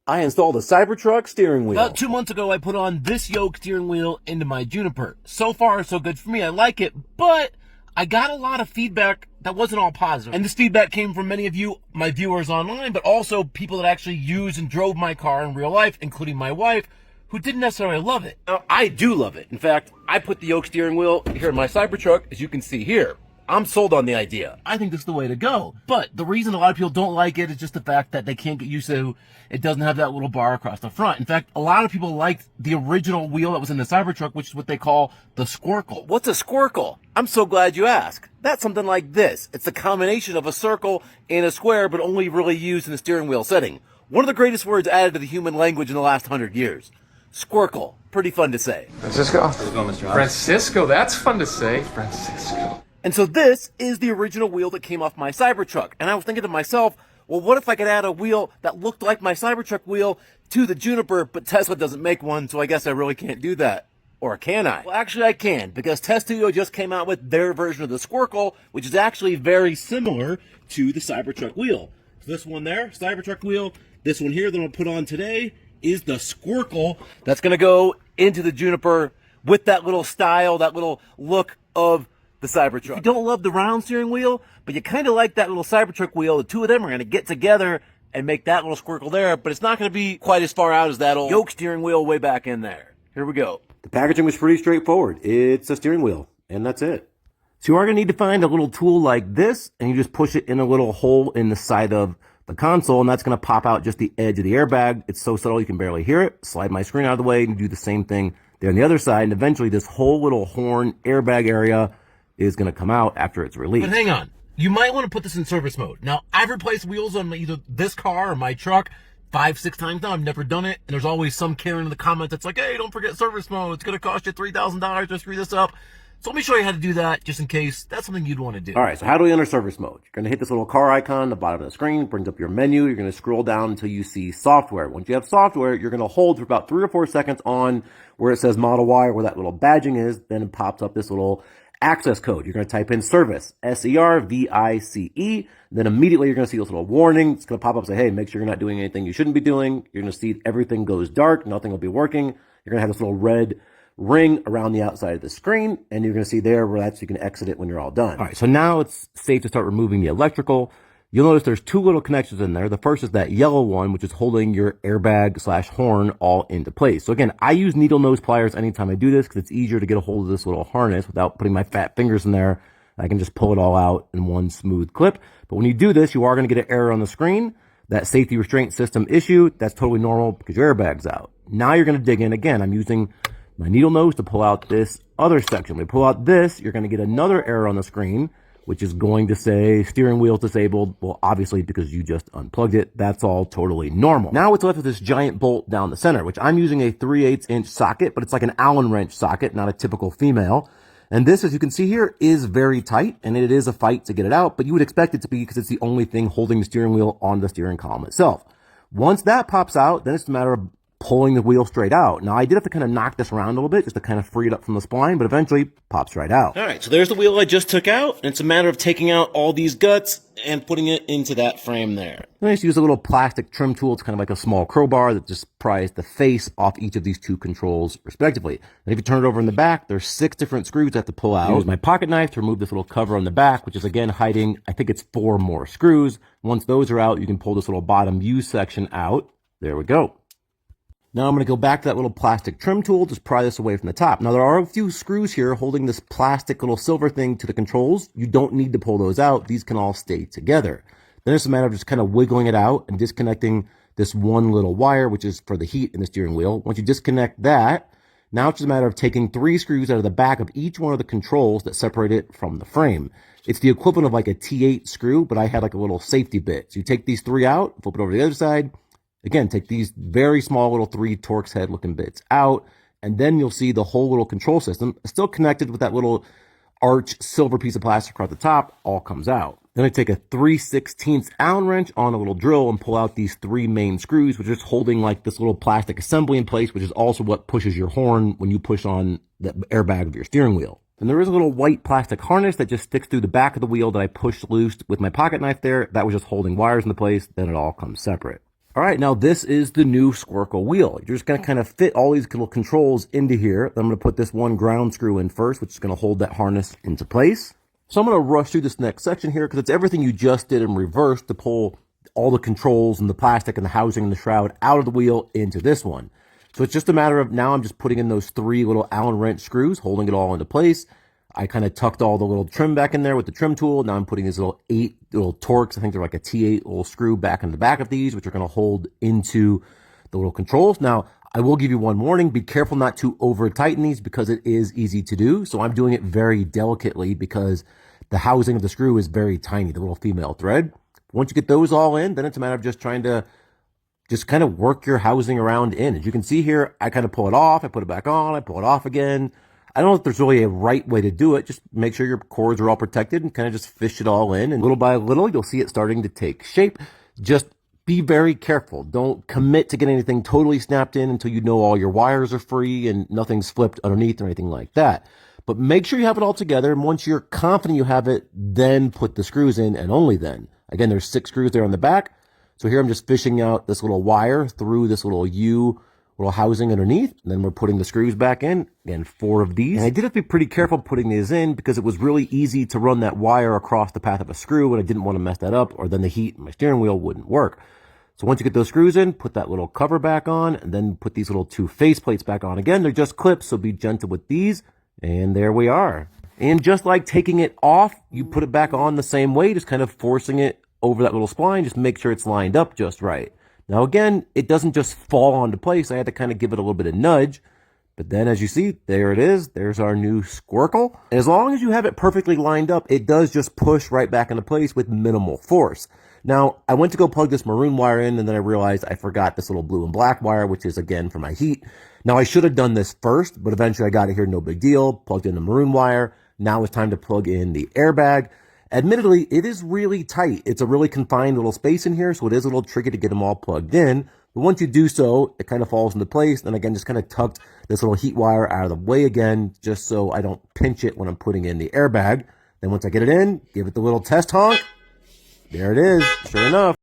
I installed a Cybertruck steering wheel. About 2 months ago, I put on this yoke steering wheel into my Juniper. So far, so good for me. I like it, but I got a lot of feedback that wasn't all positive. And this feedback came from many of you, my viewers online, but also people that actually used and drove my car in real life, including my wife, who didn't necessarily love it. Now, I do love it. In fact, I put the yoke steering wheel here in my Cybertruck, as you can see here. I'm sold on the idea. I think this is the way to go. But the reason a lot of people don't like it is just the fact that they can't get used to it doesn't have that little bar across the front. In fact, a lot of people liked the original wheel that was in the Cybertruck, which is what they call the squircle. What's a squircle? I'm so glad you asked. That's something like this. It's a combination of a circle and a square, but only really used in the steering wheel setting. One of the greatest words added to the human language in the last 100 years. Squircle. Pretty fun to say. Francisco? How's it going, Mr. Francisco, that's fun to say. Francisco. And so this is the original wheel that came off my Cybertruck. And I was thinking to myself, well, what if I could add a wheel that looked like my Cybertruck wheel to the Juniper, but Tesla doesn't make one, so I guess I really can't do that. Or can I? Well, actually I can, because Tesstudio just came out with their version of the Squircle, which is actually very similar to the Cybertruck wheel. So this one there, Cybertruck wheel, this one here that I'm going to put on today is the Squircle. That's going to go into the Juniper with that little style, that little look of the Cybertruck. If you don't love the round steering wheel, but you kind of like that little Cybertruck wheel, the two of them are going to get together and make that little squircle there, but it's not going to be quite as far out as that old yoke steering wheel way back in there. Here we go. The packaging was pretty straightforward. It's a steering wheel, and that's it. So you are going to need to find a little tool like this, and you just push it in a little hole in the side of the console, and that's going to pop out just the edge of the airbag. It's so subtle you can barely hear it. Slide my screen out of the way and do the same thing there on the other side, and eventually this whole little horn airbag area is going to come out after it's released. But hang on. You might want to put this in service mode. Now, I've replaced wheels on either this car or my truck 5-6 times now. I've never done it. And there's always some Karen in the comments that's like, hey, don't forget service mode. It's going to cost you $3,000 to screw this up. So let me show you how to do that just in case that's something you'd want to do. All right, so how do we enter service mode? You're going to hit this little car icon at the bottom of the screen, brings up your menu. You're going to scroll down until you see software. Once you have software, you're going to hold for about 3 or 4 seconds on where it says Model Y, where that little badging is. Then it pops up this little access code. You're going to type in service, S-E-R-V-I-C-E. Then immediately you're going to see this little warning. It's going to pop up and say, hey, make sure you're not doing anything you shouldn't be doing. You're going to see everything goes dark. Nothing will be working. You're going to have this little red ring around the outside of the screen, and you're going to see there where that's you can exit it when you're all done. All right, so now it's safe to start removing the electrical. You'll notice there's 2 little connections in there. The first is that yellow one, which is holding your airbag / horn all into place. So again, I use needle nose pliers anytime I do this because it's easier to get a hold of this little harness without putting my fat fingers in there. I can just pull it all out in one smooth clip. But when you do this, you are going to get an error on the screen. That safety restraint system issue, that's totally normal because your airbag's out. Now you're going to dig in again. I'm using my needle nose to pull out this other section. When we pull out this, you're going to get another error on the screen, which is going to say steering wheel disabled. Well, obviously, because you just unplugged it, that's all totally normal. Now it's left with this giant bolt down the center, which I'm using a 3/8 inch socket, but it's like an Allen wrench socket, not a typical female. And this, as you can see here, is very tight, and it is a fight to get it out, but you would expect it to be because it's the only thing holding the steering wheel on the steering column itself. Once that pops out, then it's a matter of pulling the wheel straight out. Now, I did have to kind of knock this around a little bit just to kind of free it up from the spline, but eventually pops right out. All right, so there's the wheel I just took out, and it's a matter of taking out all these guts and putting it into that frame there. Then I just use a little plastic trim tool. It's kind of like a small crowbar that just pries the face off each of these 2 controls, respectively. And if you turn it over in the back, there's 6 different screws I have to pull out. I use my pocket knife to remove this little cover on the back, which is, again, hiding, I think it's 4 more screws. Once those are out, you can pull this little bottom U section out. There we go. Now I'm going to go back to that little plastic trim tool, just pry this away from the top. Now there are a few screws here holding this plastic little silver thing to the controls. You don't need to pull those out. These can all stay together. Then it's a matter of just kind of wiggling it out and disconnecting this one little wire, which is for the heat in the steering wheel. Once you disconnect that, now it's just a matter of taking 3 screws out of the back of each one of the controls that separate it from the frame. It's the equivalent of like a T8 screw, but I had like a little safety bit. So you take these 3 out, flip it over to the other side. Again, take these very small little 3 Torx head looking bits out, and then you'll see the whole little control system still connected with that little arch silver piece of plastic across the top, all comes out. Then I take a 3/16 Allen wrench on a little drill and pull out these 3 main screws, which is holding like this little plastic assembly in place, which is also what pushes your horn when you push on the airbag of your steering wheel. And there is a little white plastic harness that just sticks through the back of the wheel that I pushed loose with my pocket knife there. That was just holding wires into place. Then it all comes separate. All right, now this is the new Squircle wheel. You're just gonna kind of fit all these little controls into here. I'm gonna put this one ground screw in first, which is gonna hold that harness into place. So I'm gonna rush through this next section here because it's everything you just did in reverse to pull all the controls and the plastic and the housing and the shroud out of the wheel into this one. So it's just a matter of now I'm just putting in those 3 little Allen wrench screws, holding it all into place. I kind of tucked all the little trim back in there with the trim tool. Now I'm putting these little 8 little Torx. I think they're like a T8 little screw back in the back of these, which are going to hold into the little controls. Now, I will give you one warning. Be careful not to over tighten these because it is easy to do. So I'm doing it very delicately because the housing of the screw is very tiny, the little female thread. Once you get those all in, then it's a matter of just trying to just kind of work your housing around in. As you can see here, I kind of pull it off, I put it back on, I pull it off again. I don't know if there's really a right way to do it. Just make sure your cords are all protected and kind of just fish it all in. And little by little, you'll see it starting to take shape. Just be very careful. Don't commit to getting anything totally snapped in until you know all your wires are free and nothing's flipped underneath or anything like that. But make sure you have it all together. And once you're confident you have it, then put the screws in and only then. Again, there's 6 screws there on the back. So here I'm just fishing out this little wire through this little little housing underneath, and then we're putting the screws back in. Again, 4 of these. And I did have to be pretty careful putting these in because it was really easy to run that wire across the path of a screw, and I didn't want to mess that up, or then the heat in my steering wheel wouldn't work. So once you get those screws in, put that little cover back on, and then put these little 2 face plates back on. Again, they're just clips, so be gentle with these. And there we are. And just like taking it off, you put it back on the same way, just kind of forcing it over that little spline. Just make sure it's lined up just right. Now again, it doesn't just fall onto place. I had to kind of give it a little bit of nudge. But then as you see, there it is. There's our new Squircle. And as long as you have it perfectly lined up, it does just push right back into place with minimal force. Now, I went to go plug this maroon wire in, and then I realized I forgot this little blue and black wire, which is again for my heat. Now I should have done this first, but eventually I got it here, no big deal. Plugged in the maroon wire. Now it's time to plug in the airbag. Admittedly, it is really tight. It's a really confined little space in here, so it is a little tricky to get them all plugged in. But once you do so, it kind of falls into place. And again, just kind of tucked this little heat wire out of the way again, just so I don't pinch it when I'm putting in the airbag. Then once I get it in, give it the little test honk. There it is, sure enough.